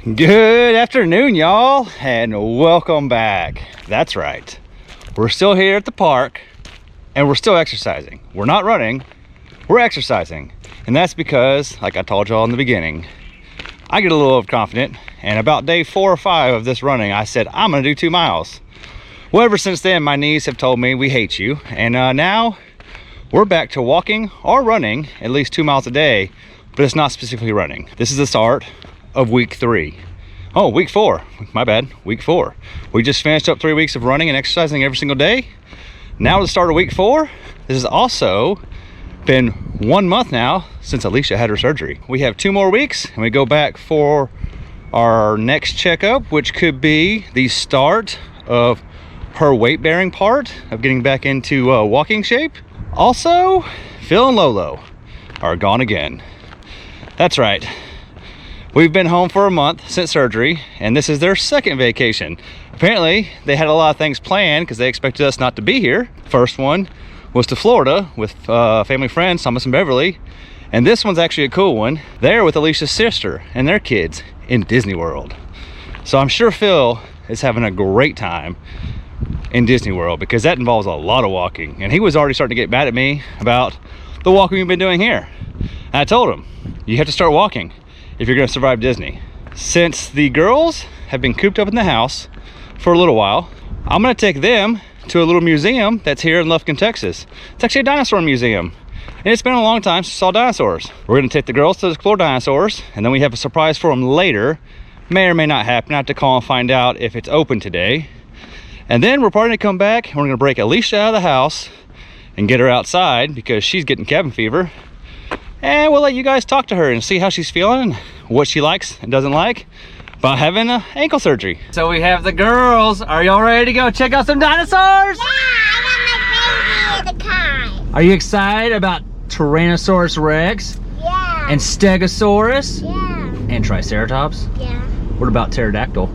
Good afternoon, y'all, and welcome back. That's right, we're still here at the park and we're still exercising. We're not running, we're exercising. And that's because, like I told y'all in the beginning, I get a little overconfident, and about day 4 or 5 of this running, I said, I'm gonna do 2 miles. Well, ever since then, my knees have told me we hate you. And now we're back to walking or running at least 2 miles a day, but it's not specifically running. This is the start of week 3. Oh, week 4, my bad, week 4. We just finished up 3 weeks of running and exercising every single day. Now the start of week 4. This has also been 1 month now since Alicia had her surgery. We have 2 more weeks and we go back for our next checkup, which could be the start of her weight bearing part of getting back into walking shape. Also, Phil and Lolo are gone again. That's right. We've been home for a month since surgery, and this is their second vacation. Apparently, they had a lot of things planned because they expected us not to be here. First one was to Florida with family friends, Thomas and Beverly. And this one's actually a cool one. They're with Alicia's sister and their kids in Disney World. So I'm sure Phil is having a great time in Disney World because that involves a lot of walking. And he was already starting to get mad at me about the walking we've been doing here. And I told him, you have to start walking if you're going to survive Disney. Since the girls have been cooped up in the house for a little while, I'm going to take them to a little museum that's here in Lufkin, Texas. It's actually a dinosaur museum, and it's been a long time since I saw dinosaurs. We're going to take the girls to explore dinosaurs, and then we have a surprise for them later. May or may not happen. I have to call and find out if it's open today. And then we're probably going to come back and we're going to break Alicia out of the house and get her outside because she's getting cabin fever. And we'll let you guys talk to her and see how she's feeling, what she likes and doesn't like about having ankle surgery. So we have the girls. Are y'all ready to go check out some dinosaurs? Yeah, I got my baby in the car. Are you excited about Tyrannosaurus Rex? Yeah. And Stegosaurus? Yeah. And Triceratops? Yeah. What about Pterodactyl?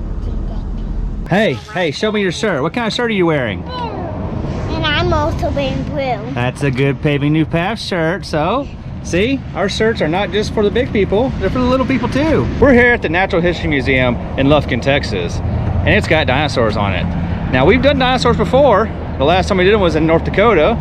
Hey, show me your shirt. What kind of shirt are you wearing? Blue. And I'm also wearing blue. That's a good Paving New Path shirt, so see, our shirts are not just for the big people, they're for the little people too. We're here at the Natural History Museum in Lufkin, Texas, and it's got dinosaurs on it. Now, we've done dinosaurs before. The last time we did them was in North Dakota,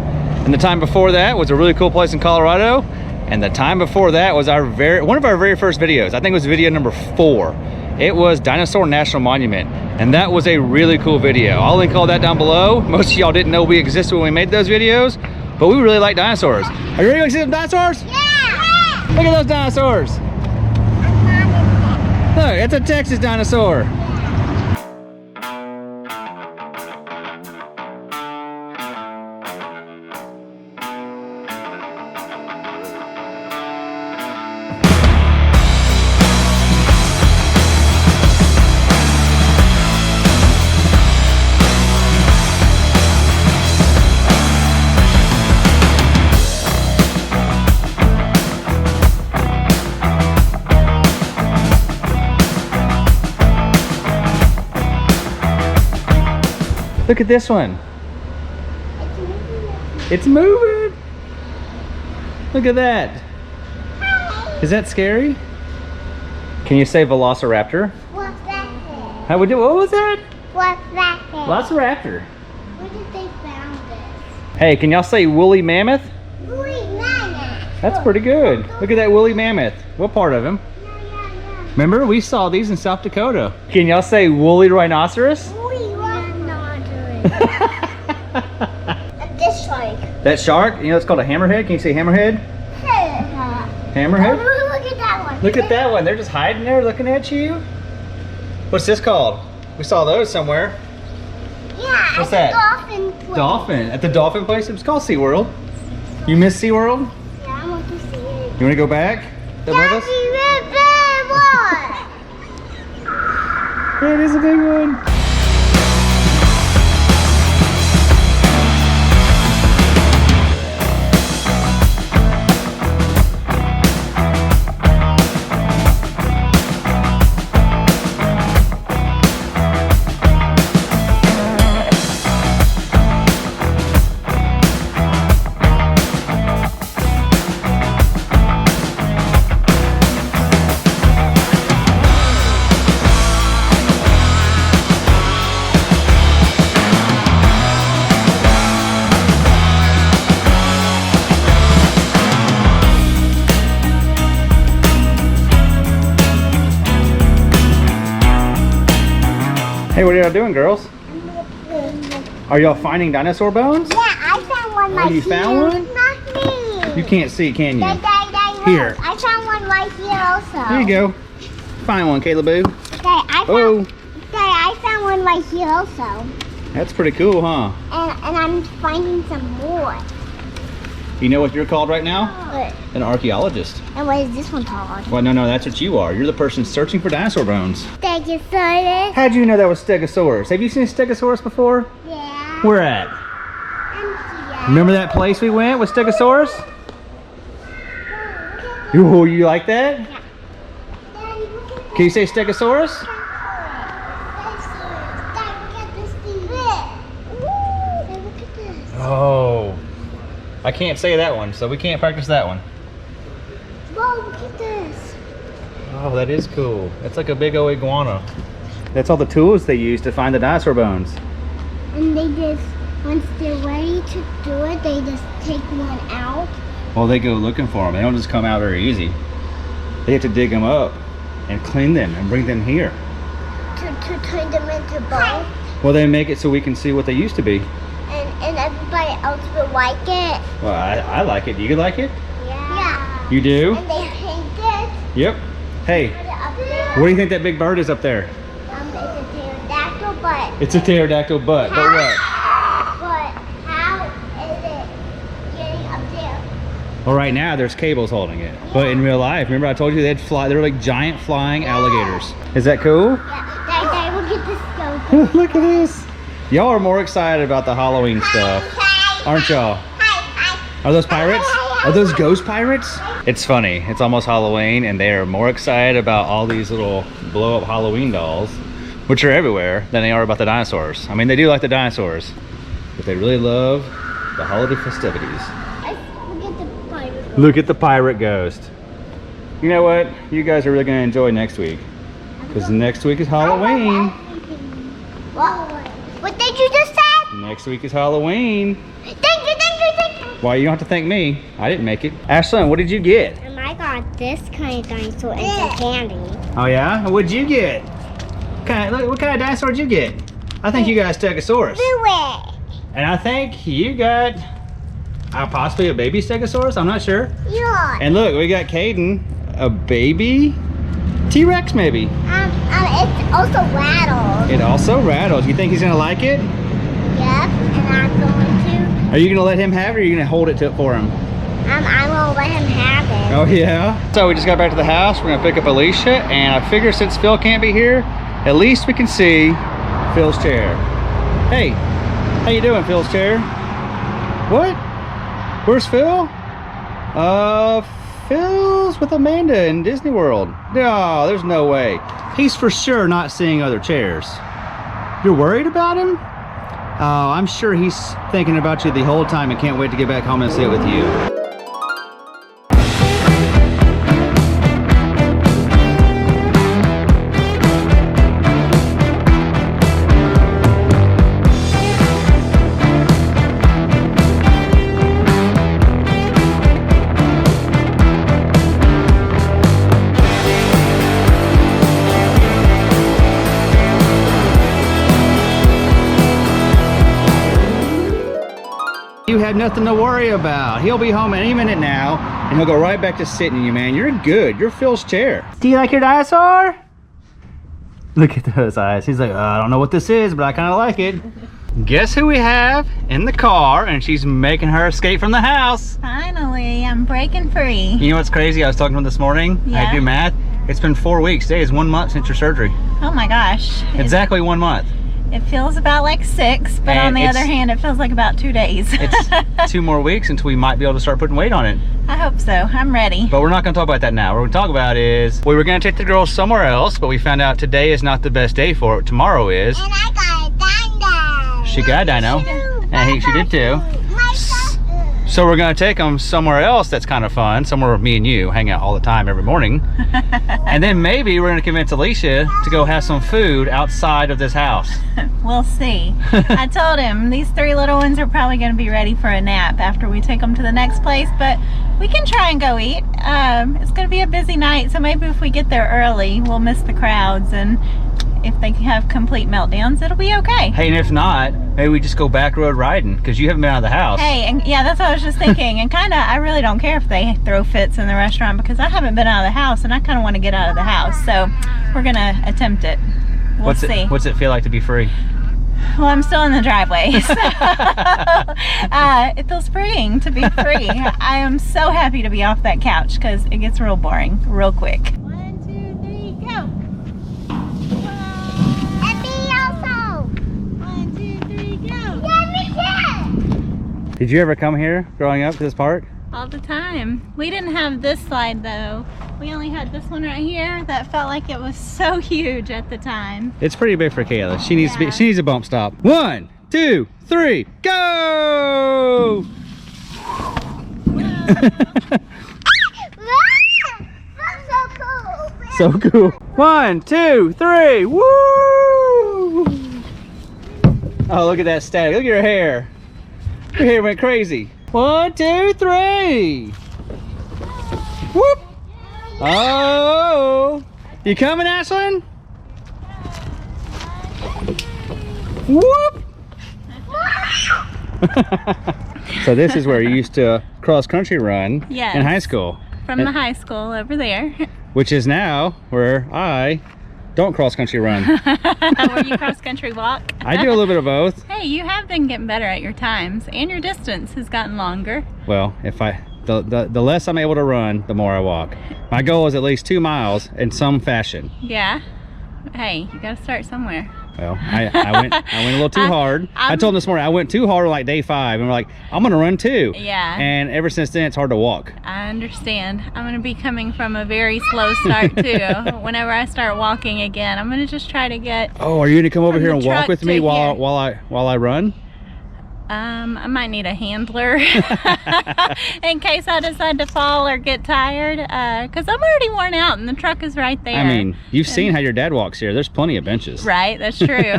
and the time before that was a really cool place in Colorado, and the time before that was one of our very first videos. I think it was video number 4. It was Dinosaur National Monument, and that was a really cool video. I'll link all that down below. Most of y'all didn't know we existed when we made those videos, but we really like dinosaurs. Are you ready to see some dinosaurs? Yeah. Look at those dinosaurs. Look, it's a Texas dinosaur. Look at this one. It's moving. Look at that. Is that scary? Can you say Velociraptor? What's that? How would you? What was that? What's that? Velociraptor. Where did they found this? Hey, can y'all say woolly mammoth? Woolly mammoth. That's pretty good. Look at that woolly mammoth. What part of him? Yeah. Remember, we saw these in South Dakota. Can y'all say woolly rhinoceros? Woolly rhinoceros. This shark. That shark? You know, it's called a hammerhead. Can you say hammerhead? Hammerhead? Oh, look at that one. Look at that one. They're just hiding there looking at you. What's this called? We saw those somewhere. Yeah, What's at that? the dolphin place. Dolphin. At the dolphin place? It was called SeaWorld. You miss SeaWorld? Yeah, I want to see it. You want to go back? With us? Yeah, it is a big one. Hey, what are y'all doing, girls? Are y'all finding dinosaur bones? Yeah, I found one right you here. found one? Not me. You can't see, can you? Here. I found one right here also. Here you go. Find one, Caleb Boo. Daddy, I found one right here also. That's pretty cool, huh? And I'm finding some more. You know what you're called right now? What? An archaeologist. And what is this one called? Well, no, that's what you are. You're the person searching for dinosaur bones. Stegosaurus. How'd you know that was Stegosaurus? Have you seen a Stegosaurus before? Yeah. Where at? Yeah. Remember that place we went with Stegosaurus? Ooh, you like that? Yeah. Daddy, look at Can you say Stegosaurus? Oh, I can't say that one, so we can't practice that one. Whoa, look at this. Oh, that is cool. It's like a big old iguana. That's all the tools they use to find the dinosaur bones. And they just, once they're ready to do it, they just take one out. Well, they go looking for them. They don't just come out very easy. They have to dig them up and clean them and bring them here. To turn them into bones. Well, they make it so we can see what they used to be. And everybody else will like it. Well, I like it. Do you like it? Yeah. You do? And they paint it. Yep. Hey, Put it up there. what do you think that big bird is up there? It's a pterodactyl, but It's a pterodactyl butt, but what? But how is it getting up there? Well, right now there's cables holding it. But in real life, remember I told you they'd fly, they're like giant flying alligators. Is that cool? Yeah. Daddy, will get this stone. Look at this. Y'all are more excited about the Halloween stuff, aren't y'all? Are those pirates? Are those ghost pirates? It's funny, it's almost Halloween and they are more excited about all these little blow up Halloween dolls, which are everywhere, than they are about the dinosaurs. I mean, they do like the dinosaurs, but they really love the holiday festivities. Look at the pirate. Look at the pirate ghost. You know what? You guys are really gonna enjoy next week, because next week is Halloween. What did you just say? Next week is Halloween. Thank you. Why, you don't have to thank me. I didn't make it. Ashlyn, what did you get? And I got this kind of dinosaur and some candy. Oh yeah? What'd you get? What kind of dinosaur did you get? I think you got a Stegosaurus. And I think you got possibly a baby Stegosaurus. I'm not sure. Yeah. And look, we got Kaden, a baby T-Rex maybe. It also rattles. It also rattles. You think he's gonna like it? Yep. And I'm going to. Are you gonna let him have it or are you gonna hold it for him? I'm gonna let him have it. Oh yeah? So we just got back to the house. We're gonna pick up Alicia, and I figure since Phil can't be here, at least we can see Phil's chair. Hey, how you doing, Phil's chair? What? Where's Phil? Phil's with Amanda in Disney World. No, there's no way. He's for sure not seeing other chairs. You're worried about him? Oh, I'm sure he's thinking about you the whole time and can't wait to get back home and sit with you. You have nothing to worry about. He'll be home any minute now, and he'll go right back to sitting you, man. You're good. You're Phil's chair. Do you like your dinosaur? Look at those eyes. He's like, I don't know what this is, but I kind of like it. Guess who we have in the car, and she's making her escape from the house. Finally, I'm breaking free. You know what's crazy? I was talking to him this morning. I had to do math. It's been 4 weeks. Today is 1 month since your surgery. Oh my gosh. Exactly 1 month. It feels about like 6, but And on the other hand, it feels like about 2 days. It's 2 more weeks until we might be able to start putting weight on it. I hope so. I'm ready. But we're not going to talk about that now. What we're going to talk about is we were going to take the girls somewhere else, but we found out today is not the best day for it. Tomorrow is. And I got a dino. She got a dino. And she did too. So we're going to take them somewhere else that's kind of fun, somewhere where me and you hang out all the time every morning. And then maybe we're going to convince Alicia to go have some food outside of this house. We'll see. I told him these 3 little ones are probably going to be ready for a nap after we take them to the next place, but we can try and go eat. It's going to be a busy night, so maybe if we get there early, we'll miss the crowds, and if they have complete meltdowns, it'll be okay. Hey, and if not, maybe we just go back road riding because you haven't been out of the house. Hey, and yeah, that's what I was just thinking. And kind of, I really don't care if they throw fits in the restaurant because I haven't been out of the house and I kind of want to get out of the house. So we're going to attempt it. We'll see. What's it feel like to be free? Well, I'm still in the driveway, so it feels freeing to be free. I am so happy to be off that couch because it gets real boring real quick. 1, 2, 3, go! And me also. 1, 2, 3, go! Yeah, me too. Did you ever come here growing up to this park? All the time. We didn't have this slide though. We only had this one right here that felt like it was so huge at the time. It's pretty big for Kayla. She needs a bump stop. 1, 2, 3, go! That's so cool. So cool. 1, 2, 3, woo! Oh, look at that static. Look at your hair. Your hair went crazy. 1, 2, 3. Whoop! Oh! You coming, Ashlyn? Whoop! So this is where you used to cross country run Yes. in high school. From the high school over there. Which is now where I don't cross country run. Where you cross country walk. I do a little bit of both. Hey, you have been getting better at your times and your distance has gotten longer. Well, if the less I'm able to run, the more I walk. My goal is at least 2 miles in some fashion. Yeah. Hey, you gotta start somewhere. Well, I went a little too hard. I told him this morning I went too hard on like day 5, and we're like, I'm gonna run too. Yeah. And ever since then, it's hard to walk. I understand. I'm gonna be coming from a very slow start too. Whenever I start walking again, I'm gonna just try to get. Oh, are you gonna come over From here the and walk truck with me to while here. I run? I might need a handler in case I decide to fall or get tired, because I'm already worn out and the truck is right there. I mean, you've seen how your dad walks here. There's plenty of benches. Right, that's true.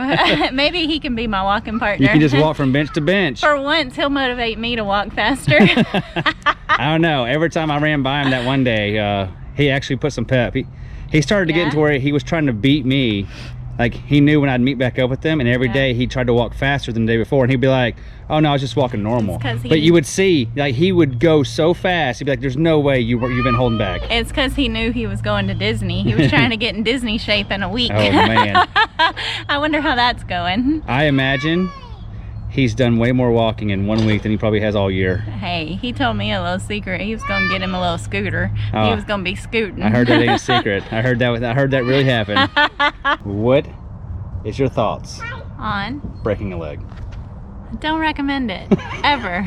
Maybe he can be my walking partner. You can just walk from bench to bench. For once, he'll motivate me to walk faster. I don't know. Every time I ran by him that one day, he actually put some pep. He started to get into where he was trying to beat me. Like, he knew when I'd meet back up with him, and every day he tried to walk faster than the day before, and he'd be like, oh no, I was just walking normal. But you would see, like, he would go so fast, he'd be like, there's no way you've been holding back. It's because he knew he was going to Disney. He was trying to get in Disney shape in a week. Oh man. I wonder how that's going. I imagine he's done way more walking in 1 week than he probably has all year. Hey, he told me a little secret. He was going to get him a little scooter. He was going to be scooting. I heard that ain't a secret. I heard that really happened. What is your thoughts on breaking a leg? Don't recommend it ever.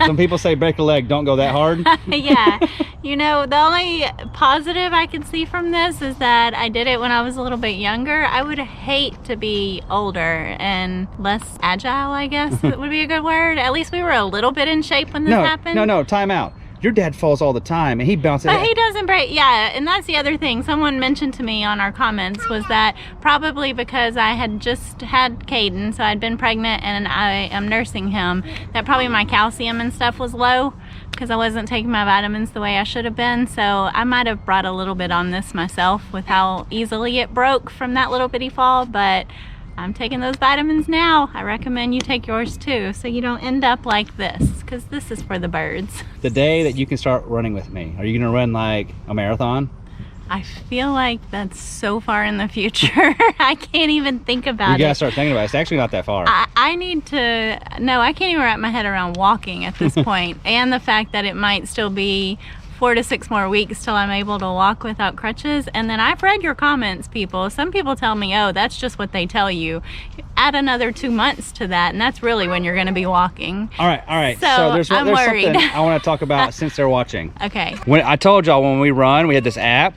Some people say break a leg, don't go that hard. Yeah, you know, the only positive I can see from this is that I did it when I was a little bit younger. I would hate to be older and less agile, I guess that would be a good word. At least we were a little bit in shape when this happened. No, time out. Your dad falls all the time and he bounces. But he doesn't break, yeah, and that's the other thing. Someone mentioned to me on our comments was that probably because I had just had Kaden, so I'd been pregnant and I am nursing him, that probably my calcium and stuff was low because I wasn't taking my vitamins the way I should have been. So I might have brought a little bit on this myself with how easily it broke from that little bitty fall, but I'm taking those vitamins now. I recommend you take yours too, so you don't end up like this, because this is for the birds. The day that you can start running with me, are you gonna run like a marathon? I feel like that's so far in the future. I can't even think about it. You gotta start thinking about it. It's actually not that far. I need to, no, I can't even wrap my head around walking at this point, and the fact that it might still be 4 to 6 more weeks till I'm able to walk without crutches. And then I've read your comments, people. Some people tell me, oh, that's just what they tell you. Add another 2 months to that, and that's really when you're going to be walking. All right. So there's I'm worried. Something I want to talk about since they're watching. Okay. When I told y'all when we run, we had this app.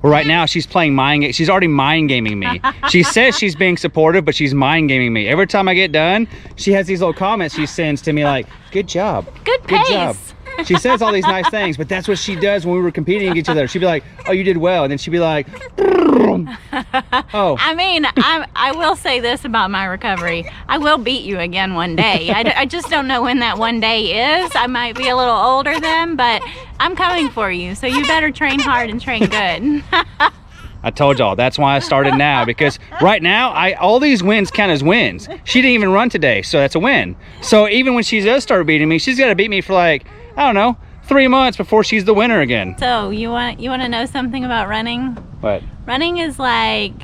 Well, right now she's playing she's already mind gaming me. She says she's being supportive, but she's mind gaming me. Every time I get done, she has these little comments she sends to me like, good job. Good pace. Good job. She says all these nice things, but that's what she does when we were competing against each other. She'd be like, oh, you did well. And then she'd be like, oh. I mean, I will say this about my recovery. I will beat you again one day. I just don't know when that one day is. I might be a little older then, but I'm coming for you. So you better train hard and train good. I told y'all, that's why I started now, because right now, all these wins count as wins. She didn't even run today, so that's a win. So even when she does start beating me, she's got to beat me for like, I don't know, 3 months before she's the winner again. So you want to know something about running? What? Running is like,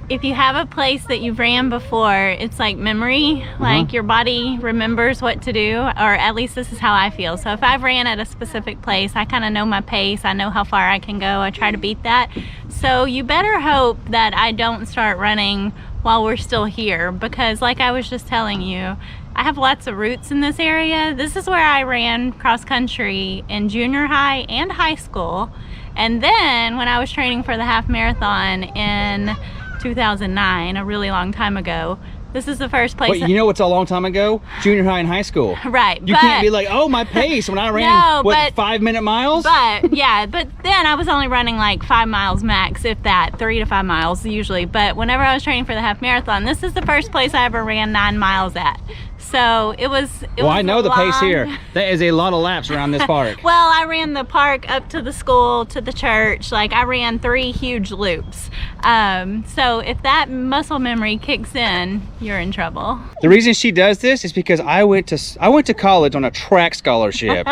if you have a place that you've ran before, it's like memory. Like your body remembers what to do, or at least this is how I feel. So if I've ran at a specific place, I kind of know my pace. I know how far I can go. I try to beat that. So you better hope that I don't start running while we're still here, because like I was just telling you, I have lots of roots in this area. This is where I ran cross country in junior high and high school. And then when I was training for the half marathon in 2009, a really long time ago, this is the first place. Wait, you know what's a long time ago? Junior high and high school. Right. You can't be like, oh, my pace when I ran, 5-minute miles? But yeah, but then I was only running like 5 miles max, if that, 3 to 5 miles usually. But whenever I was training for the half marathon, this is the first place I ever ran 9 miles at. So it was well, I know the pace here. That is a lot of laps around this park. Well, I ran the park up to the school, to the church. Like I ran 3 huge loops. So if that muscle memory kicks in, you're in trouble. The reason she does this is because I went to college on a track scholarship,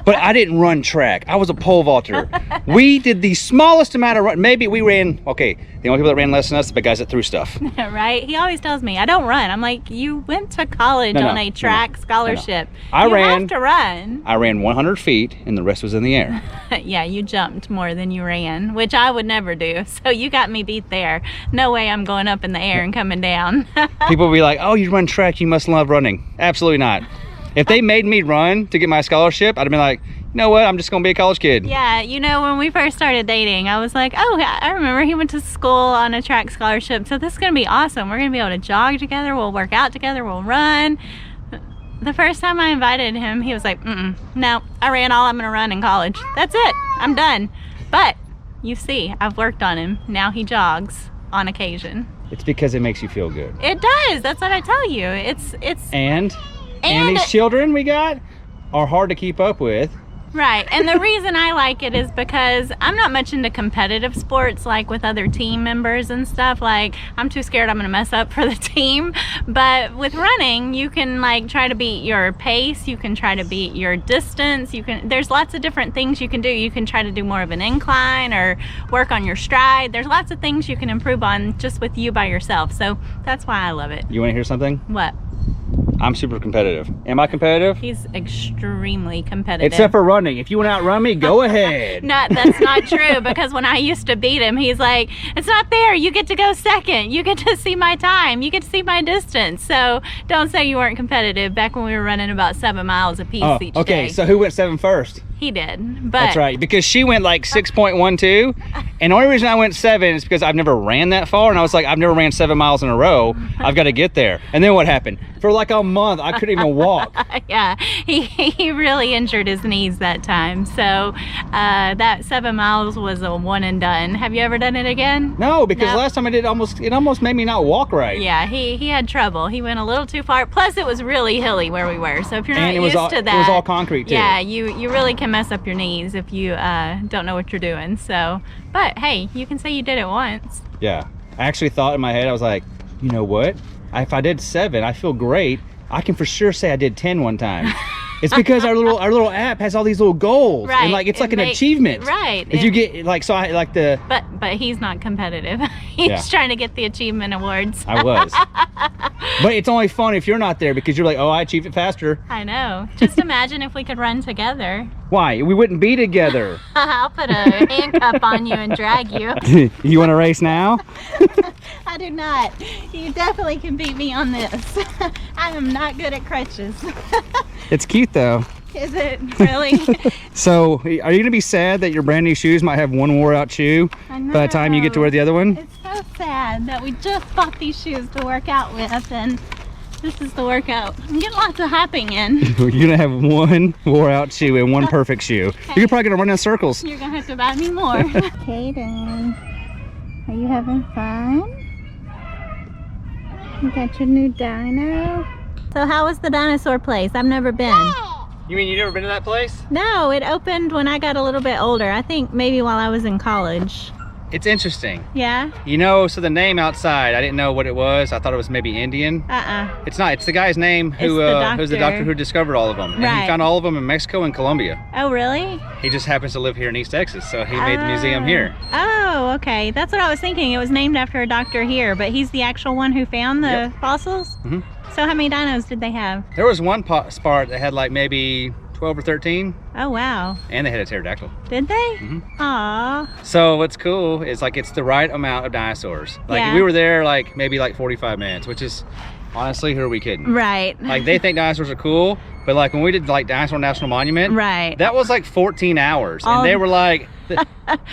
but I didn't run track. I was a pole vaulter. We did the smallest amount of run. Maybe we ran, okay, the only people that ran less than us, the guys that threw stuff. Right? He always tells me, I don't run. I'm like, you went to college on a track scholarship. You have to run. I ran 100 feet and the rest was in the air. Yeah, you jumped more than you ran, which I would never do. So you got me beat there. No way I'm going up in the air and coming down. People will be like, oh, you run track, you must love running. Absolutely not. If they made me run to get my scholarship, I'd have been like, you know what, I'm just gonna be a college kid. Yeah, you know, when we first started dating, I was like, oh, I remember he went to school on a track scholarship, so this is gonna be awesome. We're gonna be able to jog together, we'll work out together, we'll run. The first time I invited him, he was like, no, I ran all I'm gonna run in college. That's it, I'm done. But you see, I've worked on him. Now he jogs on occasion. It's because it makes you feel good. It does, that's what I tell you. It's And these children we got are hard to keep up with. Right, and the reason I like it is because I'm not much into competitive sports like with other team members and stuff. Like, I'm too scared I'm gonna mess up for the team. But with running, you can like try to beat your pace, you can try to beat your distance, there's lots of different things you can do. You can try to do more of an incline or work on your stride. There's lots of things you can improve on just with you by yourself. So that's why I love it. You wanna hear something? What? I'm super competitive. Am I competitive? He's extremely competitive. Except for running. If you want to outrun me, go ahead. No, that's not true, because when I used to beat him, he's like, it's not fair. You get to go second. You get to see my time. You get to see my distance. So don't say you weren't competitive back when we were running about 7 miles apiece each day. Okay, so who went 7 first? He did, but... That's right, because she went like 6.12, and the only reason I went 7 is because I've never ran that far, and I was like, I've never ran 7 miles in a row. I've got to get there. And then what happened? For like a month, I couldn't even walk. Yeah, he really injured his knees that time. So that 7 miles was a one and done. Have you ever done it again? No, because last time I did, it almost made me not walk right. Yeah, he had trouble. He went a little too far. Plus, it was really hilly where we were. So if you're not used to that, it was all concrete too. Yeah, you really can mess up your knees if you don't know what you're doing. So, but hey, you can say you did it once. Yeah, I actually thought in my head, I was like, you know what? If I did 7, I feel great. I can for sure say I did 10 one time. It's because our little app has all these little goals, right. And like it's like an achievement. Right. If you get like, so I like the. But he's not competitive. He's trying to get the achievement awards. I was. But it's only fun if you're not there, because you're like, oh, I achieved it faster. I know. Just imagine if we could run together. Why? We wouldn't be together. I'll put a handcuff on you and drag you. You want to race now? I do not. You definitely can beat me on this. I am not good at crutches. It's cute though. Is it really? So, are you going to be sad that your brand new shoes might have one wore out shoe by the time you get to wear the other one? It's so sad that we just bought these shoes to work out with, and this is the workout. I'm getting lots of hopping in. You're going to have one wore out shoe and one perfect shoe. Okay. You're probably going to run in circles. You're going to have to buy me more. Kaden, are you having fun? You got your new dino? So how was the dinosaur place? I've never been. You mean you've never been to that place? No, it opened when I got a little bit older. I think maybe while I was in college. It's interesting. Yeah? You know, so the name outside, I didn't know what it was. I thought it was maybe Indian. It's not. It's the guy's name who's the doctor who discovered all of them. And Right. he found all of them in Mexico and Colombia. Oh, really? He just happens to live here in East Texas, so he made the museum here. Oh, okay. That's what I was thinking. It was named after a doctor here, but he's the actual one who found the Yep. fossils? Mhm. So how many dinos did they have? There was one spot that had like maybe 12 or 13, Oh, wow. and they had a pterodactyl. Did they? Mhm. Aw. So what's cool is like it's the right amount of dinosaurs. Like Yeah. we were there like maybe like 45 minutes, which is honestly, who are we kidding? Right. Like they think dinosaurs are cool, but like when we did like Dinosaur National Monument, Right. that was like 14 hours. Oh. And they were like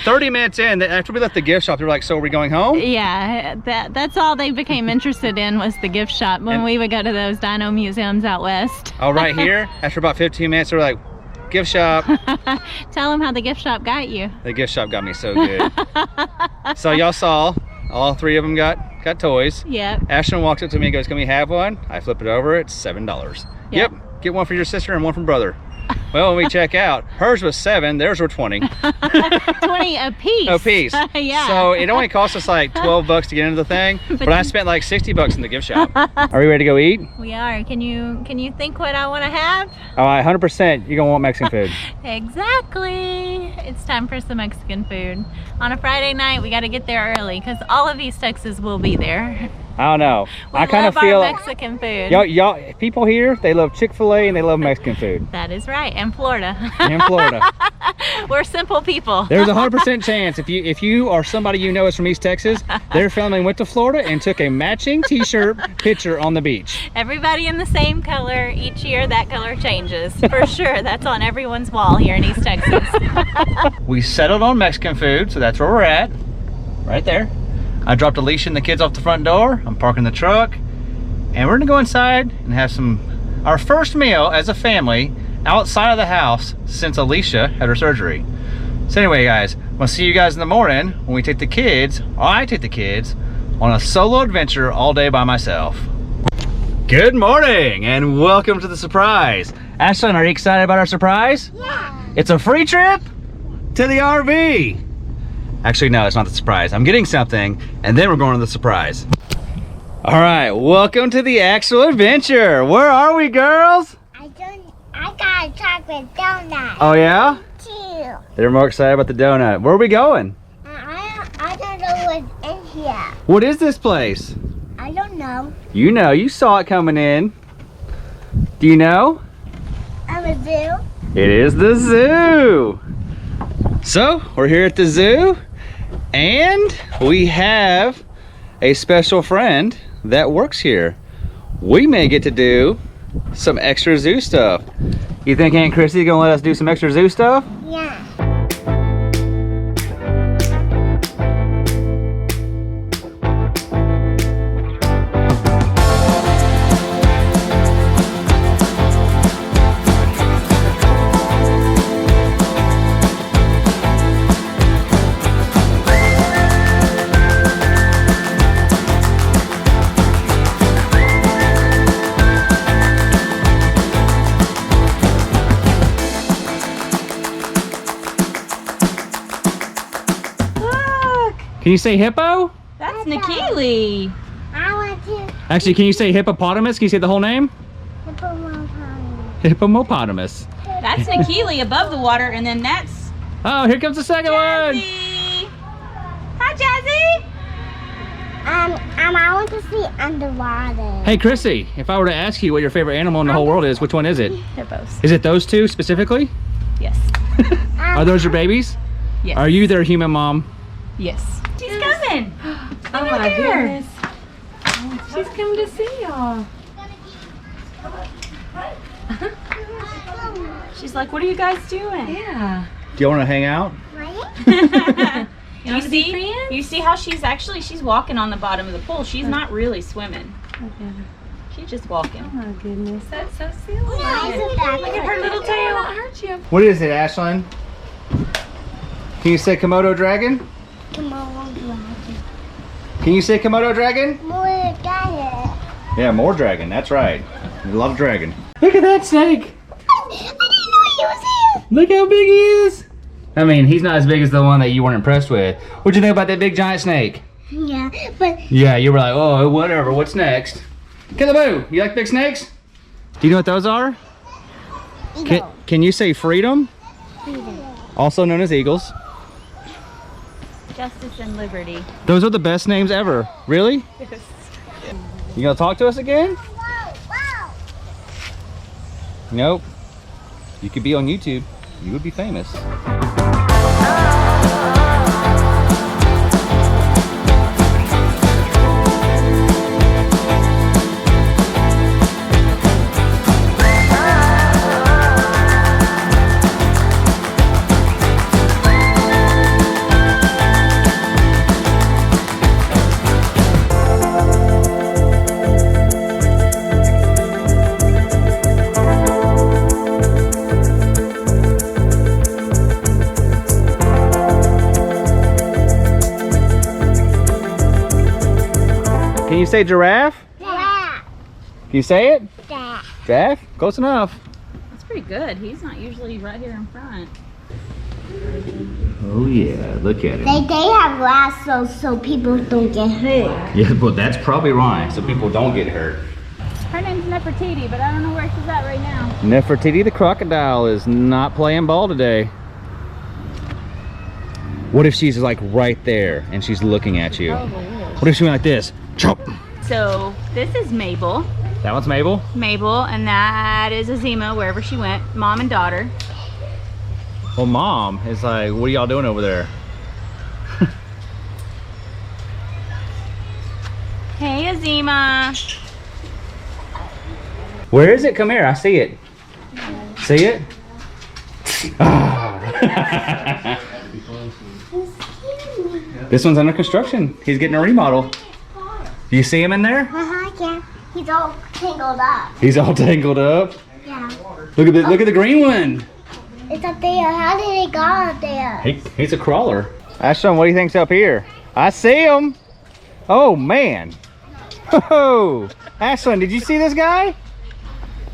30 minutes in, after we left the gift shop, they were like, so are we going home? Yeah, that's all they became interested in was the gift shop when And- we would go to those dino museums out west. Oh, right here, after about 15 minutes, they were like, gift shop. Tell them how the gift shop got you. The gift shop got me so good. So y'all saw, all three of them got toys. Yep. Ashton walks up to me and goes, can we have one? I flip it over, it's $7. Yep. Yep, get one for your sister and one from brother. Well, when we check out, hers was 7, theirs were 20. 20 a piece. A piece. Yeah. So it only cost us like 12 bucks to get into the thing, but I spent like 60 bucks in the gift shop. Are we ready to go eat? We are. Can you think what I want to have? All right, 100%, you're gonna want Mexican food. Exactly. It's time for some Mexican food. On a Friday night, we got to get there early because all of East Texas will be there. I don't know. We I kind of love feel our Mexican food. y'all people here, they love Chick-fil-A and they love Mexican food. That is right. And Florida. In Florida. We're simple people. There's a 100% chance if you or somebody you know is from East Texas, their family went to Florida and took a matching t-shirt picture on the beach. Everybody in the same color. Each year that color changes. For sure. That's on everyone's wall here in East Texas. We settled on Mexican food, so that's where we're at. Right there. I dropped Alicia and the kids off the front door. I'm parking the truck. And we're gonna go inside and have our first meal as a family outside of the house since Alicia had her surgery. So anyway, guys, I'm gonna see you guys in the morning when we take the kids, or I take the kids, on a solo adventure all day by myself. Good morning and welcome to the surprise. Ashlyn, are you excited about our surprise? Yeah. It's a free trip to the RV. Actually, no, it's not the surprise. I'm getting something, and then we're going to the surprise. All right, welcome to the actual adventure. Where are we, girls? I got a chocolate donut. Oh, yeah? Too. They're more excited about the donut. Where are we going? I don't know what's in here. What is this place? I don't know. You know, you saw it coming in. Do you know? I'm a zoo. It is the zoo. So, we're here at the zoo, and we have a special friend that works here. We may get to do some extra zoo stuff. You think Aunt Crissy is gonna let us do some extra zoo stuff? Yeah. Can you say hippo? That's Nikili. I want to Actually, can you say hippopotamus? Can you say the whole name? hippopotamus. Hippopotamus. That's Nikili above the water, and then that's Oh, here comes the second one. Jazzy. Hi, Jazzy. I want to see underwater. Hey, Crissy, if I were to ask you what your favorite animal in the whole world is, which one is it? Hippos. Is it those two specifically? Yes. Are those your babies? Yes. Are you their human mom? Yes. She's coming. Oh my goodness. She's come to see y'all. She's like, what are you guys doing? Yeah. Do you want to hang out? You see how she's walking on the bottom of the pool. She's not really swimming. She's just walking. Oh my goodness. That's so silly. Look at her little tail. I'll hurt you. What is it, Ashlyn? Can you say Komodo dragon? Come on, Can you say Komodo dragon? more dragon. Yeah, more dragon. That's right. We love dragon. Look at that snake. I didn't know he was here. Look how big he is. I mean, he's not as big as the one that you weren't impressed with. What'd you think about that big giant snake? Yeah, but Yeah, you were like, oh, whatever, what's next? Killaboo, you like big snakes? Do you know what those are? Can you say freedom? freedom. Also known as eagles. Justice and liberty. Those are the best names ever. Really? Yes. You gonna talk to us again? Nope. You could be on YouTube. You would be famous. Can you say giraffe? Yeah. Can you say it? Yeah. Giraffe? Close enough. That's pretty good. He's not usually right here in front. Oh yeah, look at it. They have lassos so people don't get hurt. Yeah, but that's probably why, so people don't get hurt. Her name's Nefertiti, but I don't know where she's at right now. Nefertiti the crocodile is not playing ball today. What if she's like right there and she's looking at you? What if she went like this? Chop. So this is Mabel. That one's Mabel. Mabel, and that is Azima, wherever she went. Mom and daughter. Well, mom is like, what are y'all doing over there? Hey, Azima. Where is it? Come here, I see it. See it? Ah. This one's under construction. He's getting a remodel. Do you see him in there? Yeah. He's all tangled up. He's all tangled up. Yeah. Look at the green one. It's up there. How did it go up there? He's a crawler. Ashton, what do you think's up here? I see him. Oh man. Oh, Ashton, did you see this guy?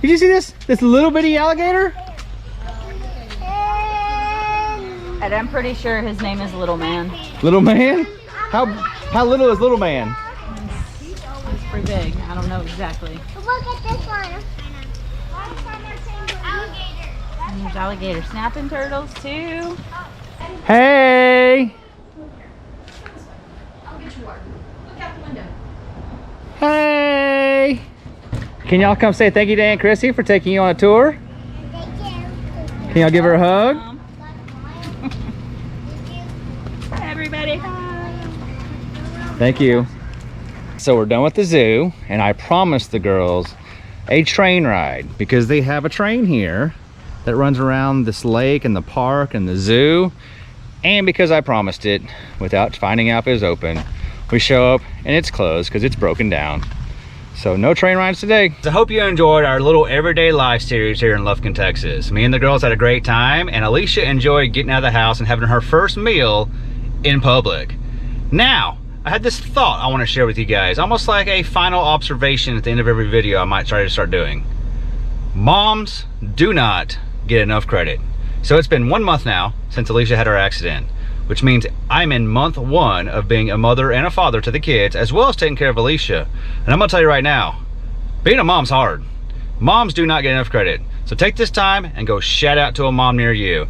Did you see this little bitty alligator? And I'm pretty sure his name is Little Man. Little man? How little is little man? He's pretty big. I don't know exactly. Look at this one. And there's alligator snapping turtles too. Hey. Hey. Can y'all come say thank you to Aunt Crissy for taking you on a tour? Can y'all give her a hug? Everybody. Thank you. So we're done with the zoo, and I promised the girls a train ride because they have a train here that runs around this lake and the park and the zoo. And because I promised it without finding out if it was open, we show up and it's closed because it's broken down. So no train rides today. I hope you enjoyed our little everyday life series here in Lufkin, Texas. Me and the girls had a great time, and Alicia enjoyed getting out of the house and having her first meal in public. Now, I had this thought I want to share with you guys, almost like a final observation at the end of every video I might try to start doing. Moms do not get enough credit. So it's been 1 month now since Alicia had her accident, which means I'm in month 1 of being a mother and a father to the kids, as well as taking care of Alicia. And I'm gonna tell you right now, being a mom's hard. Moms do not get enough credit. So take this time and go shout out to a mom near you.